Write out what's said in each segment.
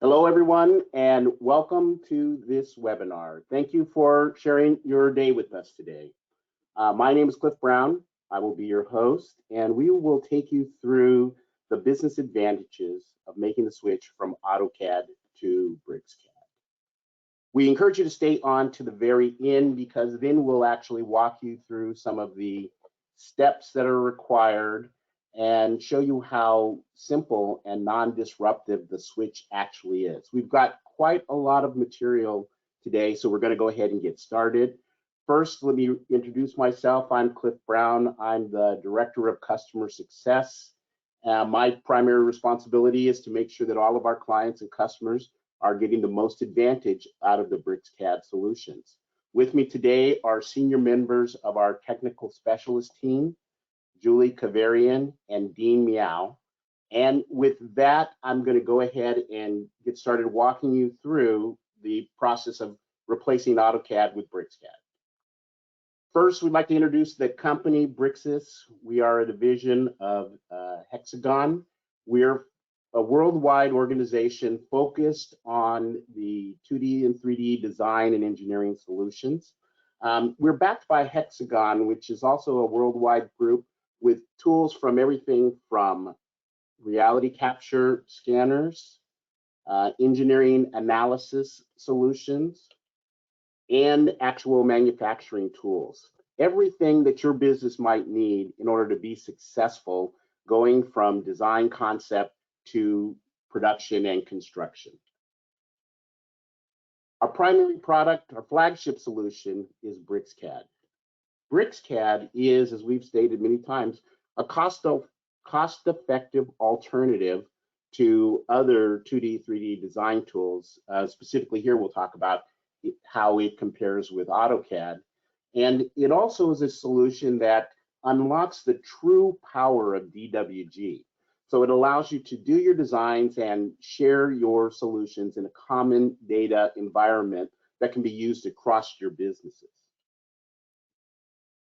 Hello, everyone, and welcome to this webinar. Thank you for sharing your day with us today. My name is Cliff Brown. I will be your host, and we will take you through the business advantages of making the switch from AutoCAD to BricsCAD. We encourage you to stay on to the very end because then we'll actually walk you through some of the steps that are required and show you how simple and non-disruptive the switch actually is. We've got quite a lot of material today, so we're going to go ahead and get started. First, let me introduce myself. I'm Cliff Brown. I'm the Director of Customer Success. My primary responsibility is to make sure that all of our clients and customers are getting the most advantage out of the BricsCAD solutions. With me today are senior members of our technical specialist team, Julie Keverian and Dean Meow. And with that, I'm going to go ahead and get started walking you through the process of replacing AutoCAD with BricsCAD. First, we'd like to introduce the company Bricsys. We are a division of Hexagon. We're a worldwide organization focused on the 2D and 3D design and engineering solutions. We're backed by Hexagon, which is also a worldwide group with tools from everything from reality capture scanners, engineering analysis solutions, and actual manufacturing tools. Everything that your business might need in order to be successful going from design concept to production and construction. Our primary product, our flagship solution, is BricsCAD. BricsCAD is, as we've stated many times, a cost-effective alternative to other 2D, 3D design tools. Specifically here, we'll talk about how it compares with AutoCAD. And it also is a solution that unlocks the true power of DWG. So it allows you to do your designs and share your solutions in a common data environment that can be used across your businesses.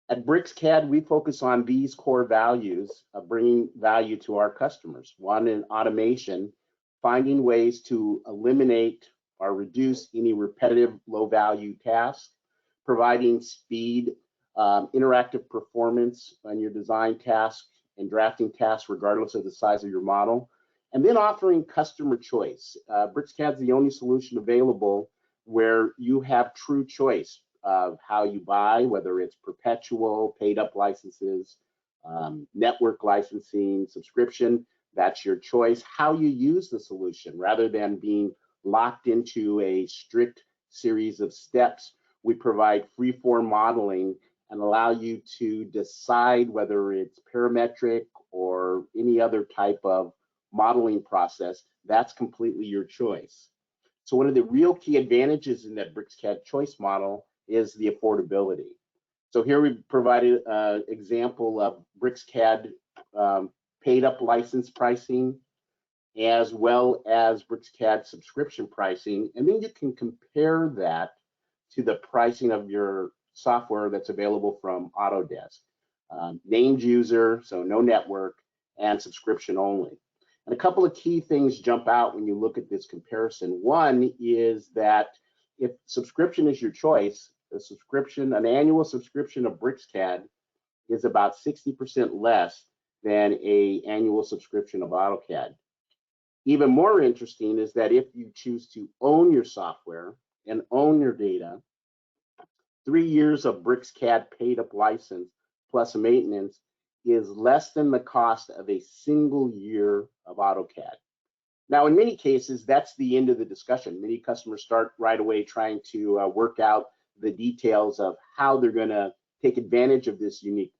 At BricsCAD, we focus on these core values of bringing value to our customers. One, in automation, finding ways to eliminate or reduce any repetitive low-value tasks, providing speed, interactive performance on your design tasks and drafting tasks regardless of the size of your model, and then offering customer choice. BricsCAD is the only solution available where you have true choice of how you buy, whether it's perpetual, paid up licenses, network licensing, subscription, that's your choice. How you use the solution, rather than being locked into a strict series of steps, we provide free-form modeling and allow you to decide whether it's parametric or any other type of modeling process. That's completely your choice. So one of the real key advantages in that BricsCAD choice model is the affordability. So here we provided an example of BricsCAD paid up license pricing, as well as BricsCAD subscription pricing, and then you can compare that to the pricing of your software that's available from Autodesk. Named user, so no network, and subscription only. And a couple of key things jump out when you look at this comparison. One is that if subscription is your choice, an annual subscription of BricsCAD is about 60% less than an annual subscription of AutoCAD. Even more interesting is that if you choose to own your software and own your data, 3 years of BricsCAD paid up license plus maintenance is less than the cost of a single year of AutoCAD. Now, in many cases, that's the end of the discussion. Many customers start right away trying to work out the details of how they're going to take advantage of this unique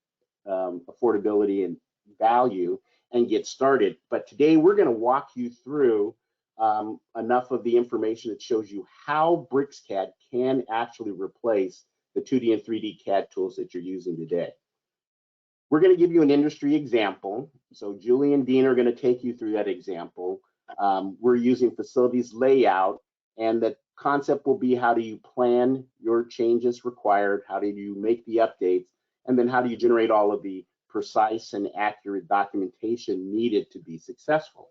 affordability and value and get started. But today we're going to walk you through enough of the information that shows you how BricsCAD can actually replace the 2D and 3D CAD tools that you're using today. We're going to give you an industry example. So Julie and Dean are going to take you through that example. We're using facilities layout, and the concept will be, how do you plan your changes required? How do you make the updates? And then how do you generate all of the precise and accurate documentation needed to be successful?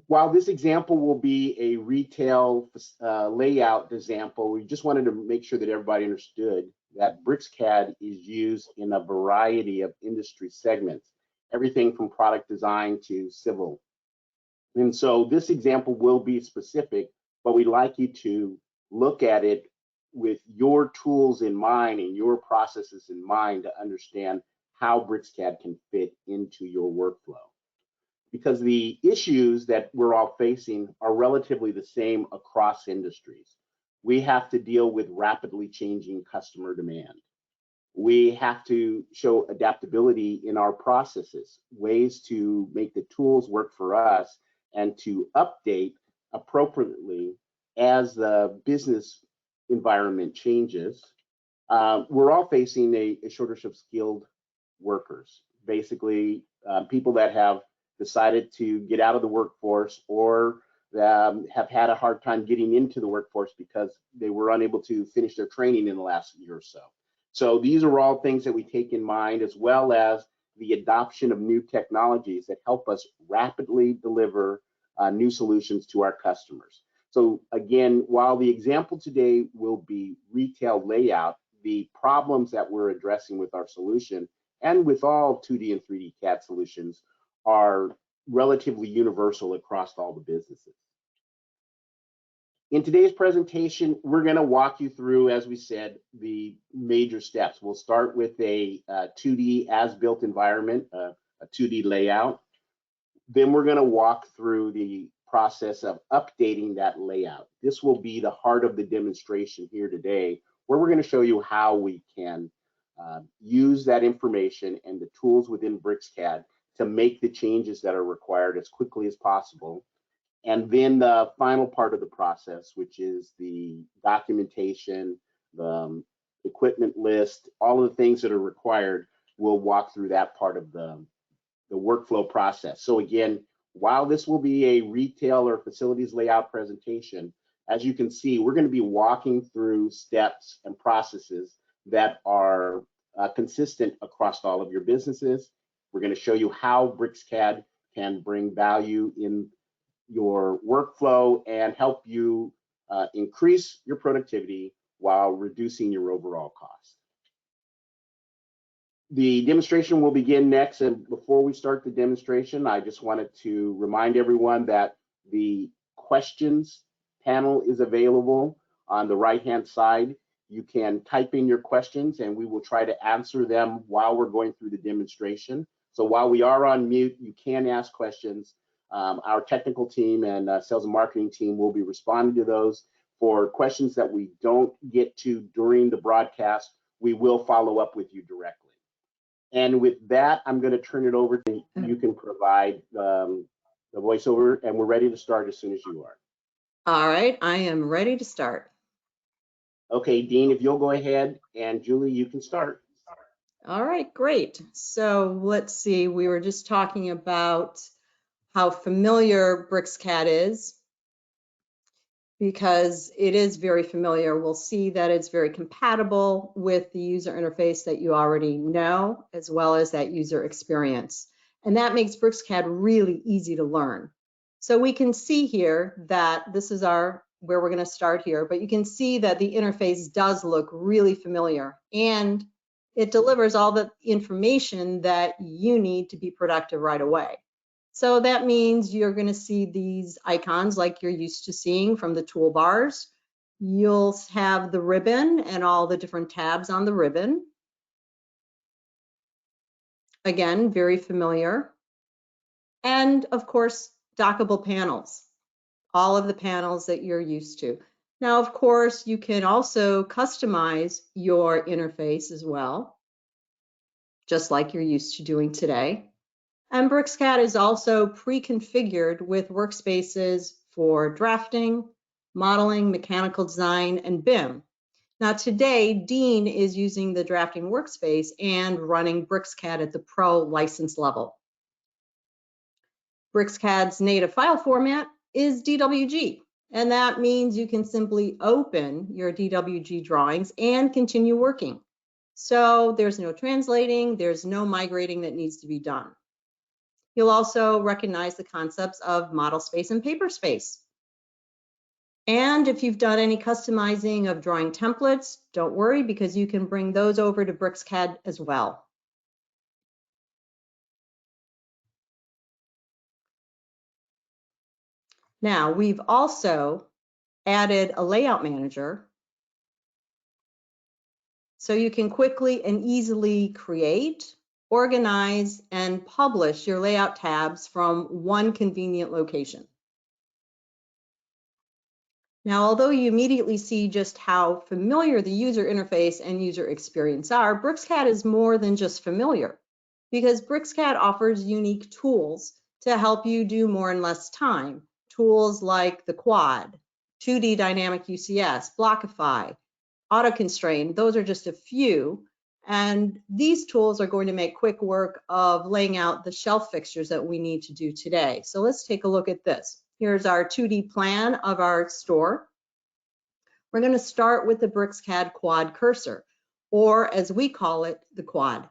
while this example will be a retail layout example, we just wanted to make sure that everybody understood that BricsCAD is used in a variety of industry segments, everything from product design to civil. And so this example will be specific, but we'd like you to look at it with your tools in mind and your processes in mind to understand how BricsCAD can fit into your workflow. Because the issues that we're all facing are relatively the same across industries. We have to deal with rapidly changing customer demand. We have to show adaptability in our processes, ways to make the tools work for us and to update appropriately as the business environment changes. We're all facing a shortage of skilled workers, basically people that have decided to get out of the workforce or have had a hard time getting into the workforce because they were unable to finish their training in the last year or so. So these are all things that we take in mind, as well as the adoption of new technologies that help us rapidly deliver new solutions to our customers. So again, while the example today will be retail layout, the problems that we're addressing with our solution and with all 2D and 3D CAD solutions are relatively universal across all the businesses. In today's presentation, we're going to walk you through, as we said, the major steps. We'll start with a 2D as-built environment, a 2D layout. Then we're going to walk through the process of updating that layout. This will be the heart of the demonstration here today, where we're going to show you how we can use that information and the tools within BricsCAD to make the changes that are required as quickly as possible. And then the final part of the process, which is the documentation, the equipment list, all of the things that are required, we'll walk through that part of the workflow process. So again, while this will be a retail or facilities layout presentation, as you can see, we're going to be walking through steps and processes that are consistent across all of your businesses. We're going to show you how BricsCAD can bring value in your workflow and help you increase your productivity while reducing your overall cost. The demonstration will begin next, and before we start the demonstration, I just wanted to remind everyone that the questions panel is available on the right-hand side. You can type in your questions and we will try to answer them while we're going through the demonstration. So while we are on mute, you can ask questions. Our technical team and sales and marketing team will be responding to those. For questions that we don't get to during the broadcast, we will follow up with you directly. And with that, I'm going to turn it over to you. You can provide the voiceover, and we're ready to start as soon as you are. All right, I am ready to start. Okay, Dean, if you'll go ahead, and Julie, you can start. All right, great. So let's see, we were just talking about how familiar BricsCAD is, because it is very familiar. We'll see that it's very compatible with the user interface that you already know, as well as that user experience. And that makes BricsCAD really easy to learn. So we can see here that this is where we're going to start here, but you can see that the interface does look really familiar, and it delivers all the information that you need to be productive right away. So that means you're going to see these icons like you're used to seeing from the toolbars. You'll have the ribbon and all the different tabs on the ribbon. Again, very familiar. And of course, dockable panels, all of the panels that you're used to. Now, of course, you can also customize your interface as well, just like you're used to doing today. And BricsCAD is also pre-configured with workspaces for drafting, modeling, mechanical design, and BIM. Now today, Dean is using the drafting workspace and running BricsCAD at the Pro license level. BricsCAD's native file format is DWG, and that means you can simply open your DWG drawings and continue working. So there's no translating, there's no migrating that needs to be done. You'll also recognize the concepts of model space and paper space. And if you've done any customizing of drawing templates, don't worry, because you can bring those over to BricsCAD as well. Now, we've also added a layout manager so you can quickly and easily create, organize, and publish your layout tabs from one convenient location. Now, although you immediately see just how familiar the user interface and user experience are, BricsCAD is more than just familiar, because BricsCAD offers unique tools to help you do more in less time. Tools like the Quad, 2D Dynamic UCS, Blockify, AutoConstrain, those are just a few. And these tools are going to make quick work of laying out the shelf fixtures that we need to do today. So let's take a look at this. Here's our 2D plan of our store. We're going to start with the BricsCAD Quad cursor, or as we call it, the Quad.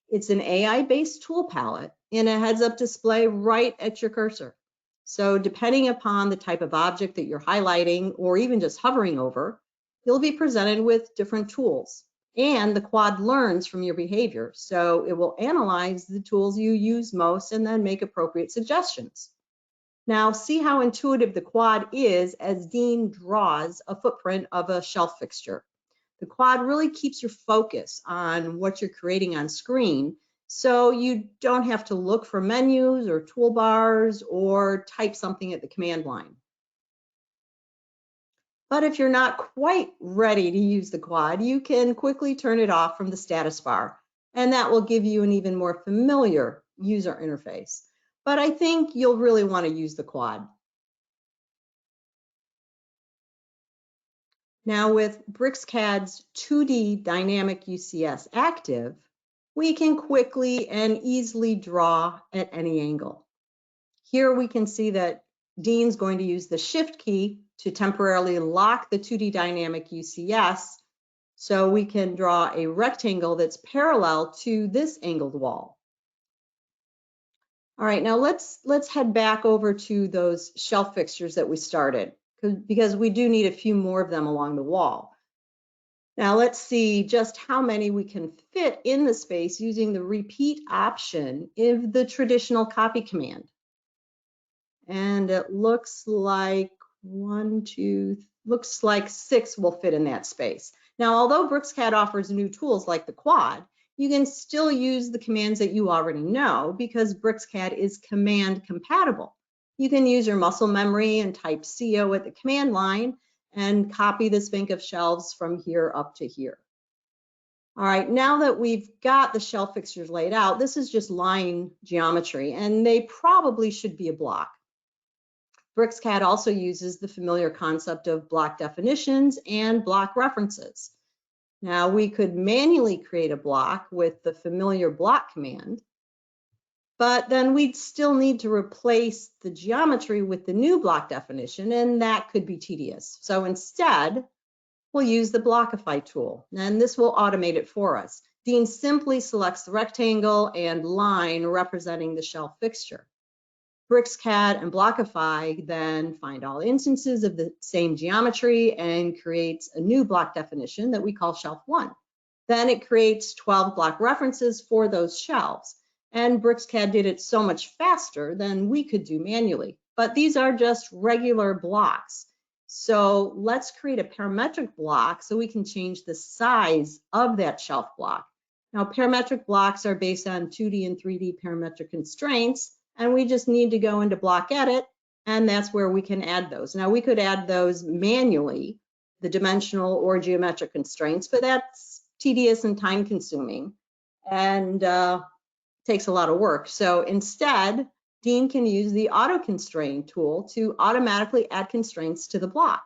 It's an AI-based tool palette in a heads-up display right at your cursor. So depending upon the type of object that you're highlighting or even just hovering over, you'll be presented with different tools. And the Quad learns from your behavior, so it will analyze the tools you use most and then make appropriate suggestions. Now, see how intuitive the Quad is as Dean draws a footprint of a shelf fixture. The Quad really keeps your focus on what you're creating on screen, so you don't have to look for menus or toolbars or type something at the command line. But if you're not quite ready to use the Quad, you can quickly turn it off from the status bar, and that will give you an even more familiar user interface. But I think you'll really want to use the Quad. Now with BricsCAD's 2D Dynamic UCS active, we can quickly and easily draw at any angle. Here we can see that Dean's going to use the Shift key to temporarily lock the 2D Dynamic UCS so we can draw a rectangle that's parallel to this angled wall. All right, now let's head back over to those shelf fixtures that we started, because we do need a few more of them along the wall. Now let's see just how many we can fit in the space using the repeat option of the traditional copy command. And it looks like looks like 6 will fit in that space. Now, although BricsCAD offers new tools like the Quad, you can still use the commands that you already know because BricsCAD is command compatible. You can use your muscle memory and type CO at the command line and copy this bank of shelves from here up to here. All right, now that we've got the shelf fixtures laid out, this is just line geometry, and they probably should be a block. BricsCAD also uses the familiar concept of block definitions and block references. Now we could manually create a block with the familiar block command, but then we'd still need to replace the geometry with the new block definition, and that could be tedious. So instead, we'll use the Blockify tool, and this will automate it for us. Dean simply selects the rectangle and line representing the shelf fixture. BricsCAD and Blockify then find all instances of the same geometry and creates a new block definition that we call shelf 1. Then it creates 12 block references for those shelves. And BricsCAD did it so much faster than we could do manually. But these are just regular blocks. So let's create a parametric block so we can change the size of that shelf block. Now, parametric blocks are based on 2D and 3D parametric constraints, and we just need to go into block edit, and that's where we can add those. Now, we could add those manually, the dimensional or geometric constraints, but that's tedious and time consuming and takes a lot of work. So instead, Dean can use the AutoConstrain tool to automatically add constraints to the block.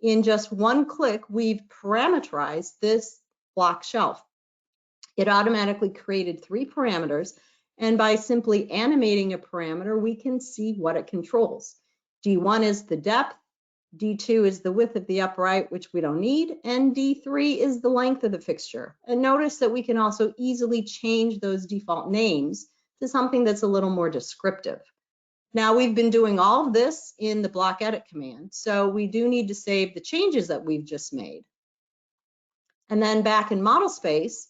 In just one click, we've parameterized this block shelf. It automatically created 3 parameters, and by simply animating a parameter, we can see what it controls. D1 is the depth, D2 is the width of the upright, which we don't need, and D3 is the length of the fixture. And notice that we can also easily change those default names to something that's a little more descriptive. Now, we've been doing all of this in the block edit command, so we do need to save the changes that we've just made. And then back in model space,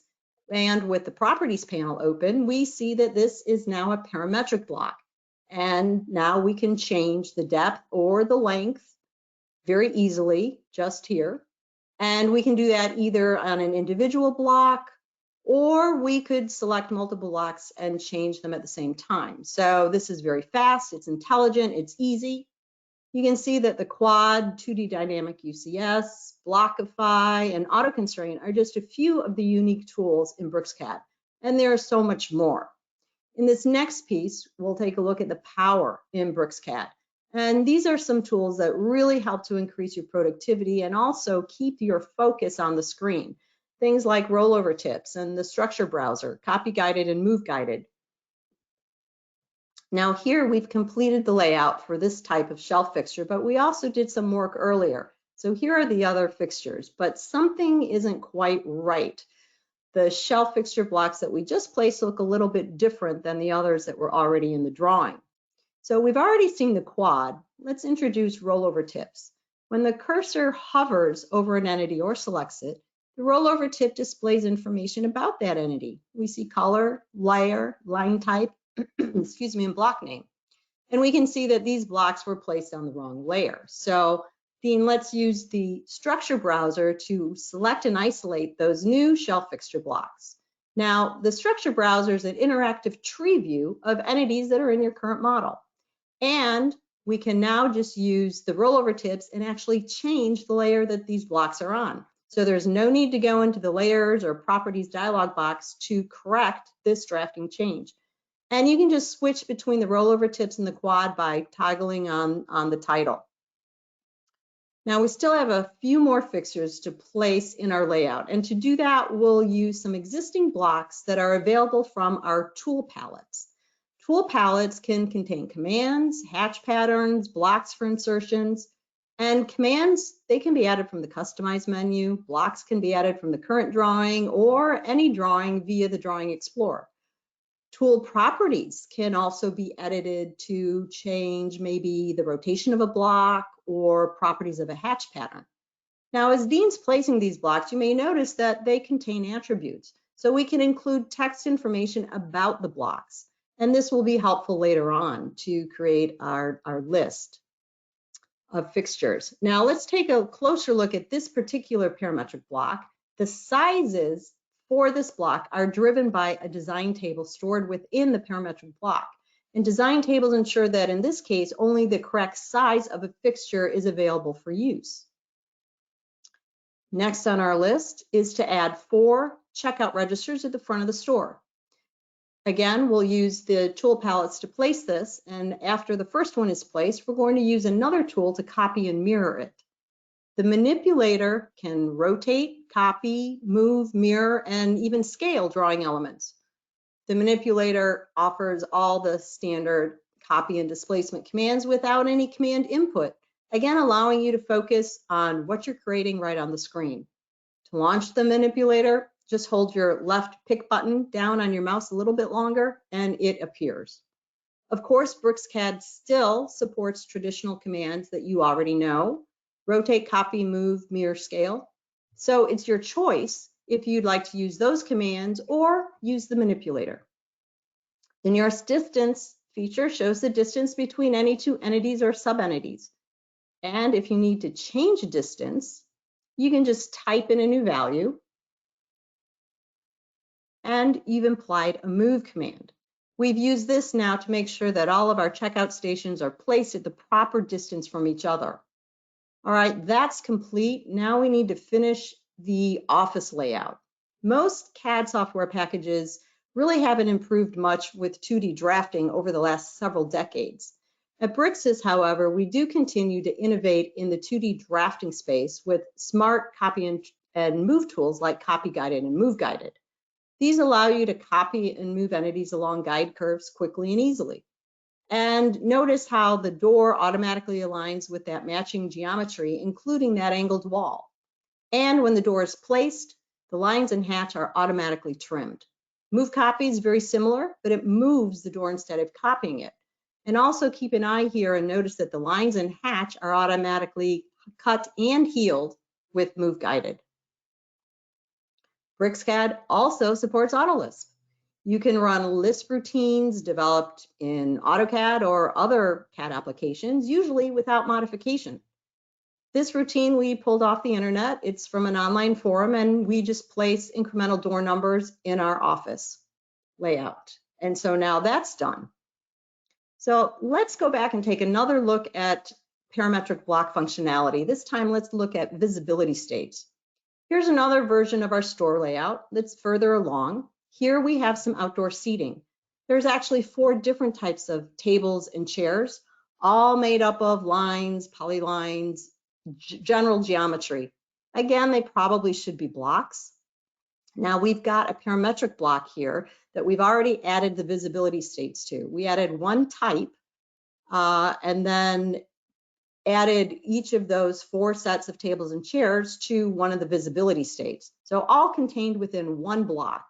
and with the properties panel open, we see that this is now a parametric block. And now we can change the depth or the length very easily just here. And we can do that either on an individual block, or we could select multiple blocks and change them at the same time. So this is very fast, it's intelligent, it's easy. You can see that the quad, 2D dynamic UCS, Blockify, and auto constraint are just a few of the unique tools in BricsCAD, and there is so much more. In this next piece, we'll take a look at the power in BricsCAD. And these are some tools that really help to increase your productivity and also keep your focus on the screen. Things like rollover tips and the structure browser, copy guided and move guided. Now here we've completed the layout for this type of shelf fixture, but we also did some work earlier. So here are the other fixtures, but something isn't quite right. The shelf fixture blocks that we just placed look a little bit different than the others that were already in the drawing. So we've already seen the quad. Let's introduce rollover tips. When the cursor hovers over an entity or selects it, the rollover tip displays information about that entity. We see color, layer, line type, excuse me, and block name. And we can see that these blocks were placed on the wrong layer. So Dean, let's use the structure browser to select and isolate those new shelf fixture blocks. Now, the structure browser is an interactive tree view of entities that are in your current model. And we can now just use the rollover tips and actually change the layer that these blocks are on. So there's no need to go into the layers or properties dialog box to correct this drafting change. And you can just switch between the rollover tips and the quad by toggling on the title. Now we still have a few more fixtures to place in our layout. And to do that, we'll use some existing blocks that are available from our tool palettes. Tool palettes can contain commands, hatch patterns, blocks for insertions, and commands, they can be added from the customize menu. Blocks can be added from the current drawing or any drawing via the Drawing Explorer. Tool properties can also be edited to change maybe the rotation of a block or properties of a hatch pattern. Now, as Dean's placing these blocks, you may notice that they contain attributes. So we can include text information about the blocks. And this will be helpful later on to create our list of fixtures. Now let's take a closer look at this particular parametric block. The sizes for this block are driven by a design table stored within the parametric block. And design tables ensure that in this case, only the correct size of a fixture is available for use. Next on our list is to add 4 checkout registers at the front of the store. Again, we'll use the tool palettes to place this, and after the first one is placed, we're going to use another tool to copy and mirror it. The manipulator can rotate, copy, move, mirror, and even scale drawing elements. The manipulator offers all the standard copy and displacement commands without any command input, again allowing you to focus on what you're creating right on the screen. To launch the manipulator, just hold your left pick button down on your mouse a little bit longer and it appears. Of course, BricsCAD still supports traditional commands that you already know: rotate, copy, move, mirror, scale. So it's your choice if you'd like to use those commands or use the manipulator. The nearest distance feature shows the distance between any 2 entities or subentities. And if you need to change a distance, you can just type in a new value, and you've applied a move command. We've used this now to make sure that all of our checkout stations are placed at the proper distance from each other. All right, that's complete. Now we need to finish the office layout. Most CAD software packages really haven't improved much with 2D drafting over the last several decades. At Bricsys, however, we do continue to innovate in the 2D drafting space with smart copy and move tools like copy guided and move guided. These allow you to copy and move entities along guide curves quickly and easily. And notice how the door automatically aligns with that matching geometry, including that angled wall. And when the door is placed, the lines and hatch are automatically trimmed. Move copy is very similar, but it moves the door instead of copying it. And also keep an eye here and notice that the lines and hatch are automatically cut and healed with Move Guided. BricsCAD also supports AutoLisp. You can run Lisp routines developed in AutoCAD or other CAD applications, usually without modification. This routine we pulled off the internet. It's from an online forum, and we just place incremental door numbers in our office layout. And so now that's done. So let's go back and take another look at parametric block functionality. This time, let's look at visibility states. Here's another version of our store layout that's further along. Here we have some outdoor seating. There's actually 4 different types of tables and chairs, all made up of lines, polylines, general geometry. Again, they probably should be blocks. Now we've got a parametric block here that we've already added the visibility states to. We added one type and then added each of those 4 sets of tables and chairs to one of the visibility states. So all contained within one block.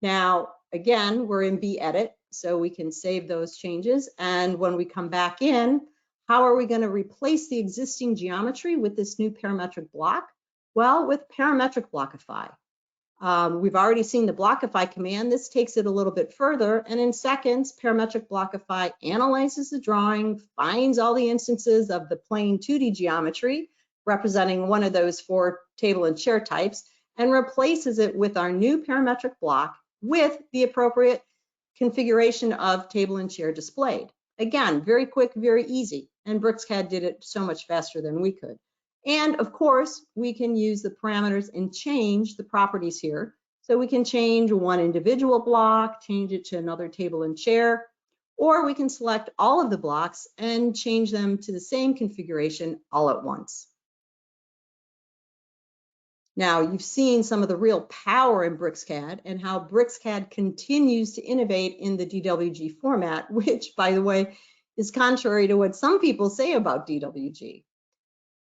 Now, again, we're in BEdit, so we can save those changes. And when we come back in, how are we going to replace the existing geometry with this new parametric block? Well, with parametric blockify. We've already seen the blockify command. This takes it a little bit further, and in seconds, parametric blockify analyzes the drawing, finds all the instances of the plain 2D geometry representing one of those 4 table and chair types, and replaces it with our new parametric block with the appropriate configuration of table and chair displayed. Again, very quick, very easy, and BricsCAD did it so much faster than we could. And of course, we can use the parameters and change the properties here. So we can change one individual block, change it to another table and chair, or we can select all of the blocks and change them to the same configuration all at once. Now, you've seen some of the real power in BricsCAD and how BricsCAD continues to innovate in the DWG format, which, by the way, is contrary to what some people say about DWG.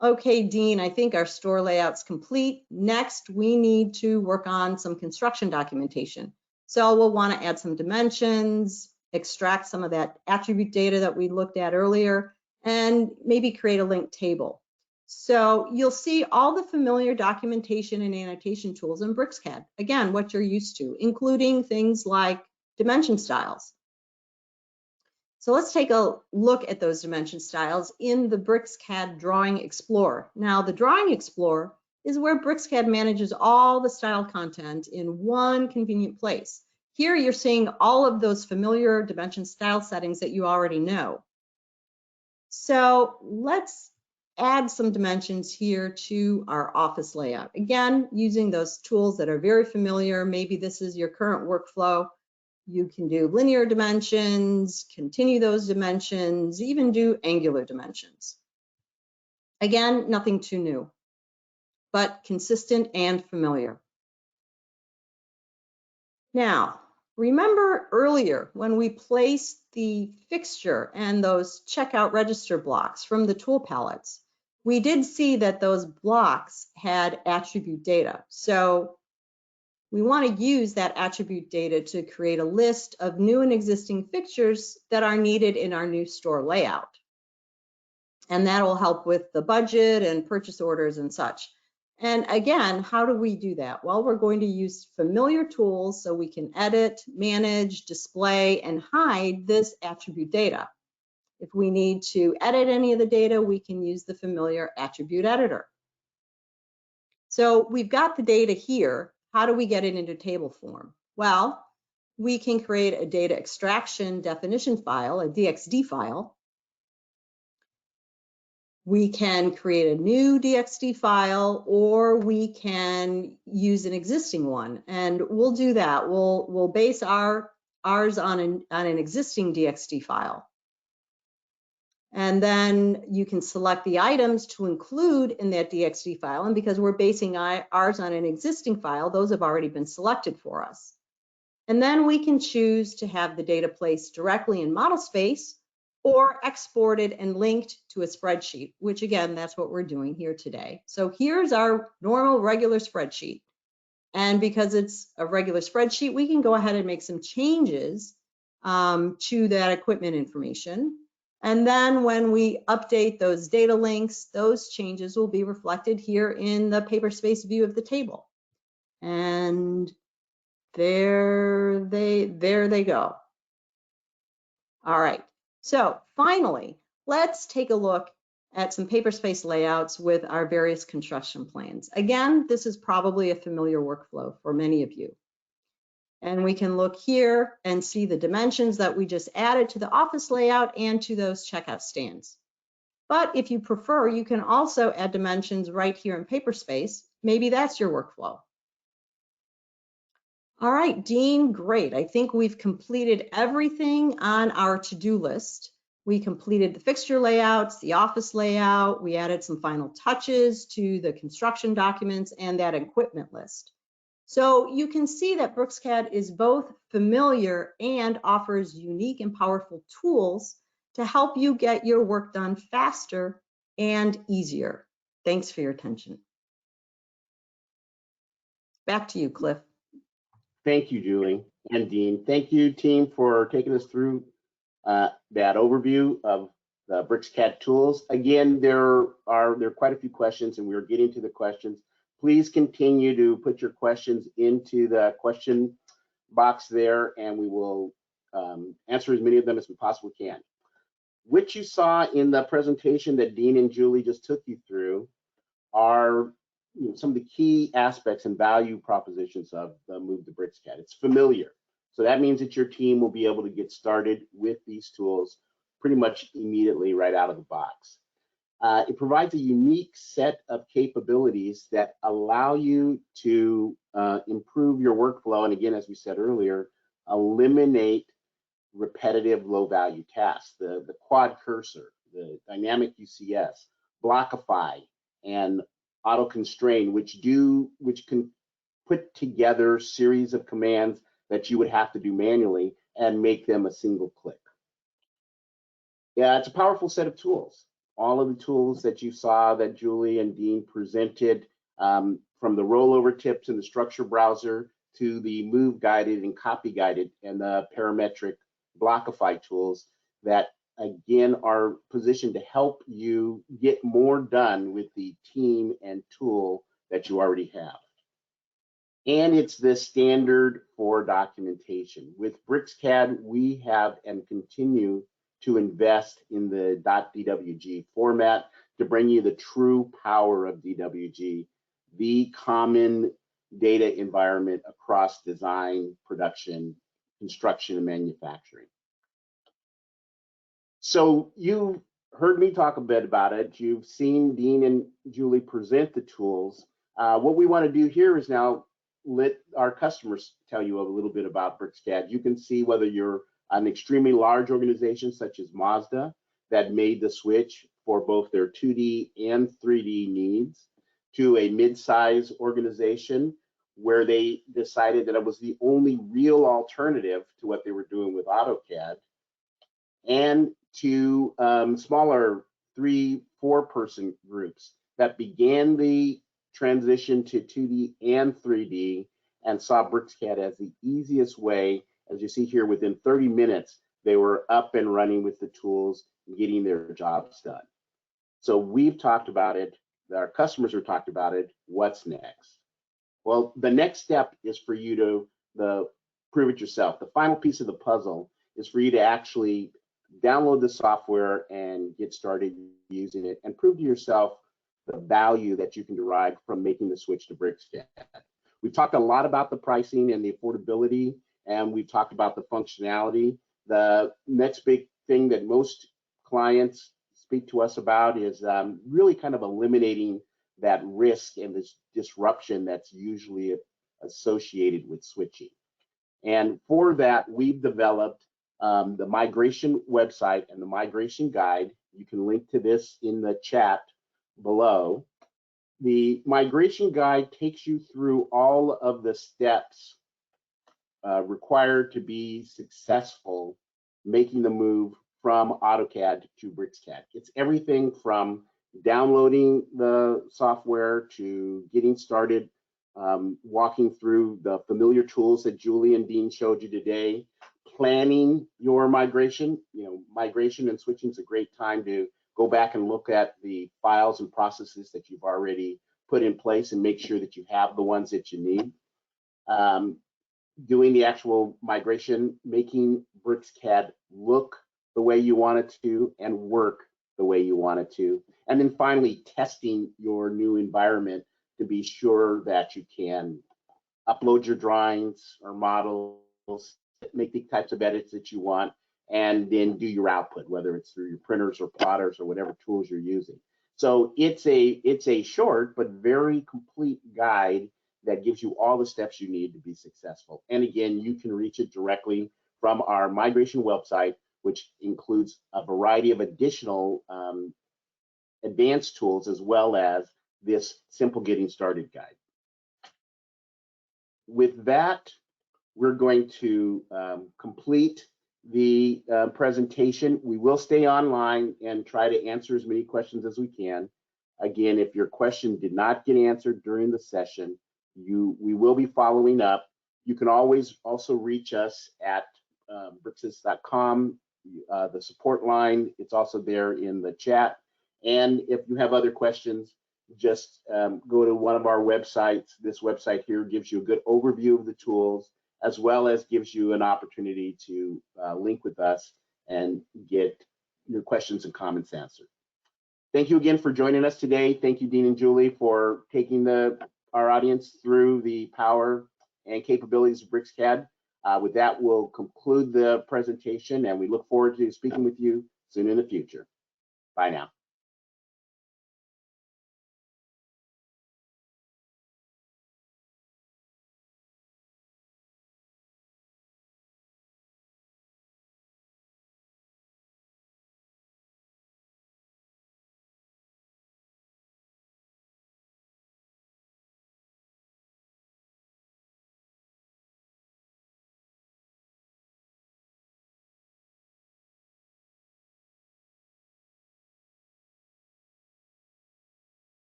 Okay, Dean, I think our store layout's complete. Next, we need to work on some construction documentation. So we'll want to add some dimensions, extract some of that attribute data that we looked at earlier, and maybe create a linked table. So you'll see all the familiar documentation and annotation tools in BricsCAD. Again, what you're used to, including things like dimension styles. So let's take a look at those dimension styles in the BricsCAD Drawing Explorer. Now, the Drawing Explorer is where BricsCAD manages all the style content in one convenient place. Here you're seeing all of those familiar dimension style settings that you already know. So let's add some dimensions here to our office layout. Again, using those tools that are very familiar. Maybe this is your current workflow. You can do linear dimensions, continue those dimensions, even do angular dimensions. Again, nothing too new, but consistent and familiar. Now, remember earlier when we placed the fixture and those checkout register blocks from the tool palettes, we did see that those blocks had attribute data. So we want to use that attribute data to create a list of new and existing fixtures that are needed in our new store layout. And that will help with the budget and purchase orders and such. And again, how do we do that? Well, we're going to use familiar tools so we can edit, manage, display, and hide this attribute data. If we need to edit any of the data, we can use the familiar attribute editor. So we've got the data here. How do we get it into table form? Well, we can create a data extraction definition file, a DXD file. We can create a new DXD file, or we can use an existing one, and we'll do that. We'll base ours on an existing DXD file. And then you can select the items to include in that DXD file. And because we're basing ours on an existing file, those have already been selected for us. And then we can choose to have the data placed directly in model space or exported and linked to a spreadsheet, which again, that's what we're doing here today. So here's our normal regular spreadsheet. And because it's a regular spreadsheet, we can go ahead and make some changes to that equipment information. And then when we update those data links, those changes will be reflected here in the paperspace view of the table. And there they go. All right, so finally, let's take a look at some paperspace layouts with our various construction plans. Again, this is probably a familiar workflow for many of you. And we can look here and see the dimensions that we just added to the office layout and to those checkout stands. But if you prefer, you can also add dimensions right here in paperspace. Maybe that's your workflow. All right, Dean, great. I think we've completed everything on our to-do list. We completed the fixture layouts, the office layout. We added some final touches to the construction documents and that equipment list. So you can see that BricsCAD is both familiar and offers unique and powerful tools to help you get your work done faster and easier. Thanks for your attention. Back to you, Cliff. Thank you, Julie and Dean. Thank you, team, for taking us through that overview of the BricsCAD tools. Again, there are quite a few questions, and we're getting to the questions. Please continue to put your questions into the question box there, and we will answer as many of them as we possibly can. What you saw in the presentation that Dean and Julie just took you through are some of the key aspects and value propositions of the move to BricsCAD. It's familiar. So that means that your team will be able to get started with these tools pretty much immediately right out of the box. It provides a unique set of capabilities that allow you to improve your workflow. And again, as we said earlier, eliminate repetitive low-value tasks. The quad cursor, the dynamic UCS, Blockify, and auto constrain, which can put together series of commands that you would have to do manually and make them a single click. Yeah, it's a powerful set of tools. All of the tools that you saw that Julie and Dean presented, from the rollover tips in the structure browser to the move guided and copy guided and the parametric Blockify tools that again are positioned to help you get more done with the team and tool that you already have. And it's the standard for documentation. With BricsCAD, we have and continue to invest in the .dwg format to bring you the true power of DWG, the common data environment across design, production, construction, and manufacturing. So you heard me talk a bit about it. You've seen Dean and Julie present the tools. What we want to do here is now let our customers tell you a little bit about BricsCAD. You can see whether you're an extremely large organization such as Mazda that made the switch for both their 2D and 3D needs, to a mid-size organization where they decided that it was the only real alternative to what they were doing with AutoCAD, and to smaller 3-4 person groups that began the transition to 2D and 3D and saw BricsCAD as the easiest way. As you see here, within 30 minutes, they were up and running with the tools and getting their jobs done. So we've talked about it, our customers have talked about it. What's next? Well, the next step is for you to prove it yourself. The final piece of the puzzle is for you to actually download the software and get started using it and prove to yourself the value that you can derive from making the switch to BricsCAD. We've talked a lot about the pricing and the affordability, and we've talked about the functionality. The next big thing that most clients speak to us about is really kind of eliminating that risk and this disruption that's usually associated with switching. And for that, we've developed the migration website and the migration guide. You can link to this in the chat below. The migration guide takes you through all of the steps required to be successful making the move from AutoCAD to BricsCAD. It's everything from downloading the software to getting started walking through the familiar tools that Julie and Dean showed you today, planning your migration. Migration and switching is a great time to go back and look at the files and processes that you've already put in place and make sure that you have the ones that you need. Doing the actual migration, making BricsCAD look the way you want it to and work the way you want it to. And then finally, testing your new environment to be sure that you can upload your drawings or models, make the types of edits that you want, and then do your output, whether it's through your printers or plotters or whatever tools you're using. So it's a short but very complete guide that gives you all the steps you need to be successful. And again, you can reach it directly from our migration website, which includes a variety of additional advanced tools, as well as this simple getting started guide. With that, we're going to complete the presentation. We will stay online and try to answer as many questions as we can. Again, if your question did not get answered during the session, we will be following up. You can always also reach us at bricscad.com, the support line. It's also there in the chat. And if you have other questions, just go to one of our websites. This website here gives you a good overview of the tools, as well as gives you an opportunity to link with us and get your questions and comments answered. Thank you again for joining us today. Thank you, Dean and Julie, for taking our audience through the power and capabilities of BricsCAD. With that, we'll conclude the presentation, and we look forward to speaking with you soon in the future. Bye now.